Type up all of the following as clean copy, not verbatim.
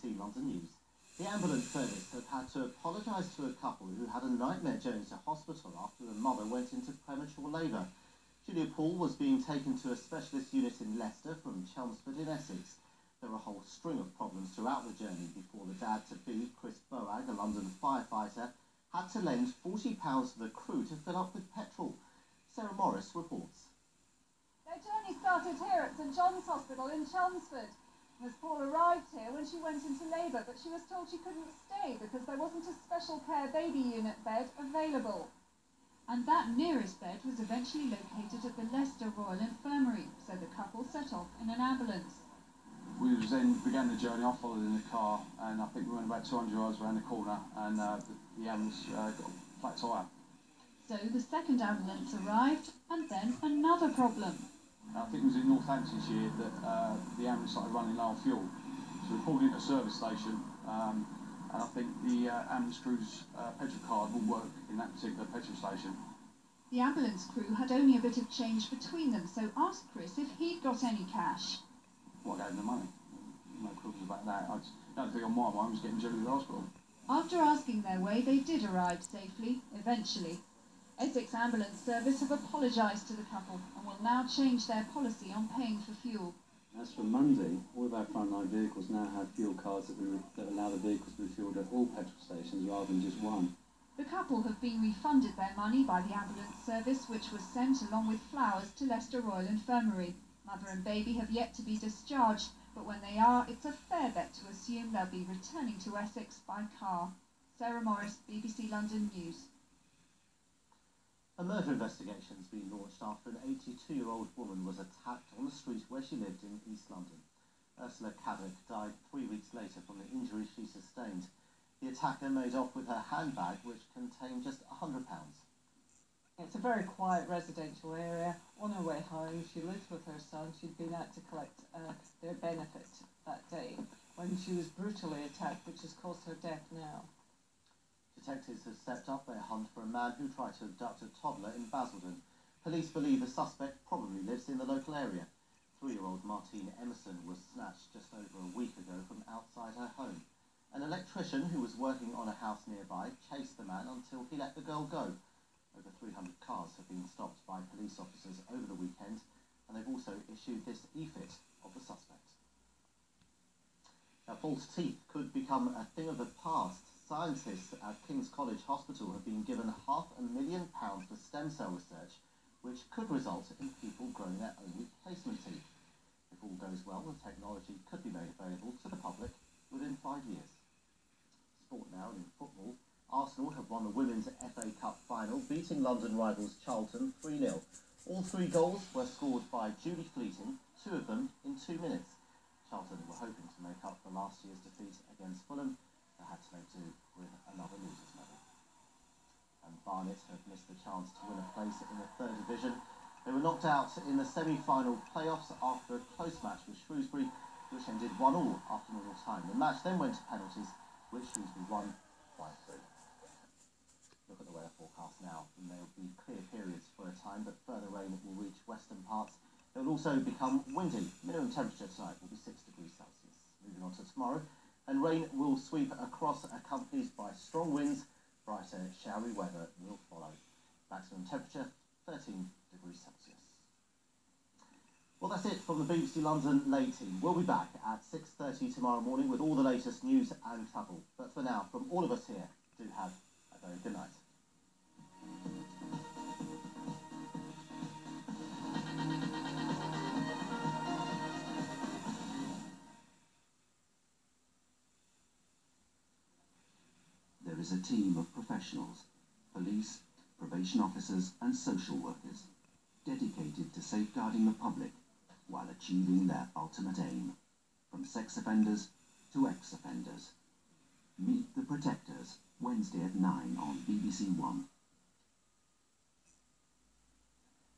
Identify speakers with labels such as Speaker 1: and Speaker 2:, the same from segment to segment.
Speaker 1: BBC London News. The ambulance service have had to apologise to a couple who had a nightmare journey to hospital after the mother went into premature labour. Julia Paul was being taken to a specialist unit in Leicester from Chelmsford in Essex. There were a whole string of problems throughout the journey before the dad-to-be, Chris Boag, a London firefighter, had to lend £40 to the crew to fill up with petrol. Sarah Morris reports.
Speaker 2: Their journey started here at St John's Hospital in Chelmsford. Miss Paul arrived here when she went into labour, but she was told she couldn't stay because there wasn't a special care baby unit bed available.
Speaker 3: And that nearest bed was eventually located at the Leicester Royal Infirmary, so the couple set off in an ambulance.
Speaker 4: We then began the journey. I followed in the car, and I think we went about 200 yards around the corner, and the ambulance got a flat tyre.
Speaker 3: So the second ambulance arrived, and then another problem.
Speaker 4: I think it was in Northamptonshire that the ambulance started running low on fuel. So we pulled into a service station, and I think the ambulance crew's petrol card will work in that particular petrol station.
Speaker 3: The ambulance crew had only a bit of change between them, so asked Chris if he'd got any cash.
Speaker 4: Well, I gave them the money. No quibbles about that. The only thing on my mind was getting Julie to the hospital.
Speaker 3: After asking their way, they did arrive safely, eventually. Essex Ambulance Service have apologised to the couple and will now change their policy on paying for fuel.
Speaker 5: As from Monday, all of our frontline vehicles now have fuel cards that allow the vehicles to be fuelled at all petrol stations rather than just one.
Speaker 3: The couple have been refunded their money by the ambulance service, which was sent along with flowers to Leicester Royal Infirmary. Mother and baby have yet to be discharged, but when they are, it's a fair bet to assume they'll be returning to Essex by car. Sarah Morris, BBC London News.
Speaker 1: A murder investigation has been launched after an 82-year-old woman was attacked on the street where she lived in East London. Ursula Caddick died 3 weeks later from the injuries she sustained. The attacker made off with her handbag, which contained just £100.
Speaker 6: It's a very quiet residential area. On her way home, she lived with her son. She'd been out to collect their benefit that day when she was brutally attacked, which has caused her death now.
Speaker 1: Detectives have stepped up their hunt for a man who tried to abduct a toddler in Basildon. Police believe the suspect probably lives in the local area. 3-year-old Martine Emerson was snatched just over a week ago from outside her home. An electrician who was working on a house nearby chased the man until he let the girl go. Over 300 cars have been stopped by police officers over the weekend, and they've also issued this e-fit of the suspect. Now, false teeth could become a thing of the past. Scientists at King's College Hospital have been given £500,000 for stem cell research, which could result in people growing their own replacement teeth. If all goes well, the technology could be made available to the public within 5 years. Sport now, and in football, Arsenal have won the Women's FA Cup final, beating London rivals Charlton 3-0. All 3 goals were scored by Julie Fleeting, 2 of them in 2 minutes. Charlton were hoping to make up for last year's defeat against Fulham. They had to make do with another losers' medal. And Barnet have missed the chance to win a place in the 3rd division. They were knocked out in the semi-final playoffs after a close match with Shrewsbury, which ended 1-1 after normal time. The match then went to penalties, which Shrewsbury won 5-3. Look at the weather forecast now, and there will be clear periods for a time, but further rain will reach western parts. It will also become windy. Minimum temperature tonight will be 6 degrees Celsius. Moving on to tomorrow, and rain will sweep across, accompanied by strong winds. Brighter, showery weather will follow. Maximum temperature 13 degrees Celsius. Well, that's it from the BBC London Late Team. We'll be back at 6:30 tomorrow morning with all the latest news and travel. But for now, from all of us here, do have a very good night.
Speaker 7: There is a team of professionals, police, probation officers and social workers, dedicated to safeguarding the public while achieving their ultimate aim, from sex offenders to ex-offenders. Meet the Protectors, Wednesday at 9 on BBC One.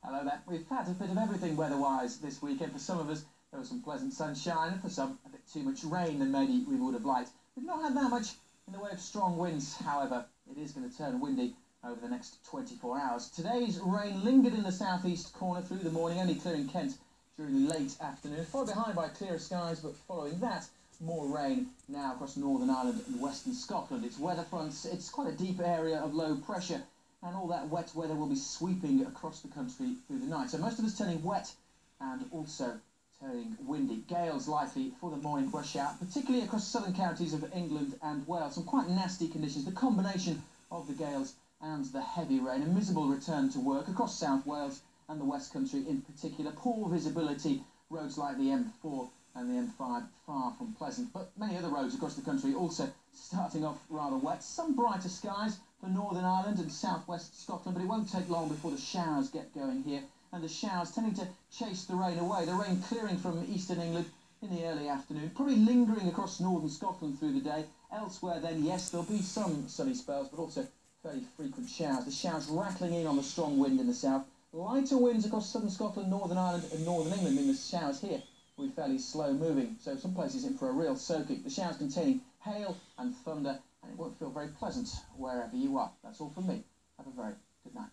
Speaker 8: Hello there. We've had a bit of everything weather-wise this weekend. For some of us, there was some pleasant sunshine, and for some, a bit too much rain than maybe we would have liked. We've not had that much in the way of strong winds, however. It is going to turn windy over the next 24 hours. Today's rain lingered in the southeast corner through the morning, only clearing Kent during the late afternoon, followed behind by clearer skies, but following that, more rain now across Northern Ireland and Western Scotland. It's weather fronts, it's quite a deep area of low pressure, and all that wet weather will be sweeping across the country through the night. So most of us turning wet and also turning windy. Gales likely for the morning rush out, particularly across southern counties of England and Wales. Some quite nasty conditions. The combination of the gales and the heavy rain. A miserable return to work across South Wales and the West Country in particular. Poor visibility. Roads like the M4 and the M5 far from pleasant. But many other roads across the country also starting off rather wet. Some brighter skies for Northern Ireland and southwest Scotland, but it won't take long before the showers get going here. And the showers tending to chase the rain away. The rain clearing from eastern England in the early afternoon, probably lingering across northern Scotland through the day. Elsewhere then, yes, there'll be some sunny spells, but also fairly frequent showers. The showers rattling in on the strong wind in the south. Lighter winds across southern Scotland, Northern Ireland and northern England, mean the showers here will be fairly slow moving, so some places in for a real soaking. The showers containing hail and thunder, and it won't feel very pleasant wherever you are. That's all from me. Have a very good night.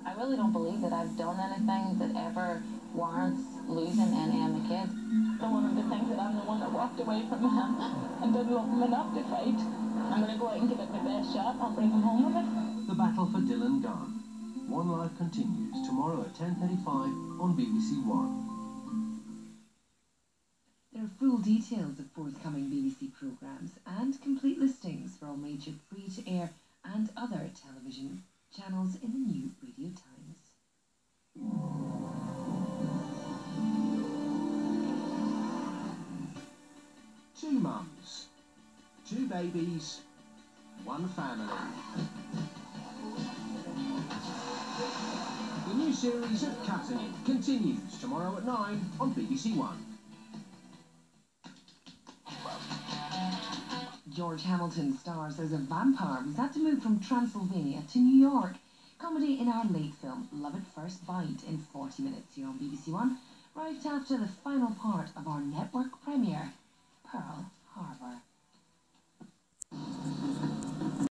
Speaker 9: I really don't believe that I've done anything that ever warrants losing any of my kids. I don't want him to think that I'm the one that walked away from him and didn't love him enough to fight. I'm going to go out and give it my best shot. I'll bring him home with me.
Speaker 7: The battle for Dylan gone. One Life continues tomorrow at 10:35 on BBC One.
Speaker 10: There are full details of forthcoming BBC programmes and complete listings for all major free-to-air and other television channels in the new Radio Times.
Speaker 11: Two mums, two babies, one family. The new series of Cutting It continues tomorrow at 9 on BBC One.
Speaker 10: George Hamilton stars as a vampire who's had to move from Transylvania to New York. Comedy in our late film, Love at First Bite, in 40 minutes here on BBC One, right after the final part of our network premiere, Pearl Harbor.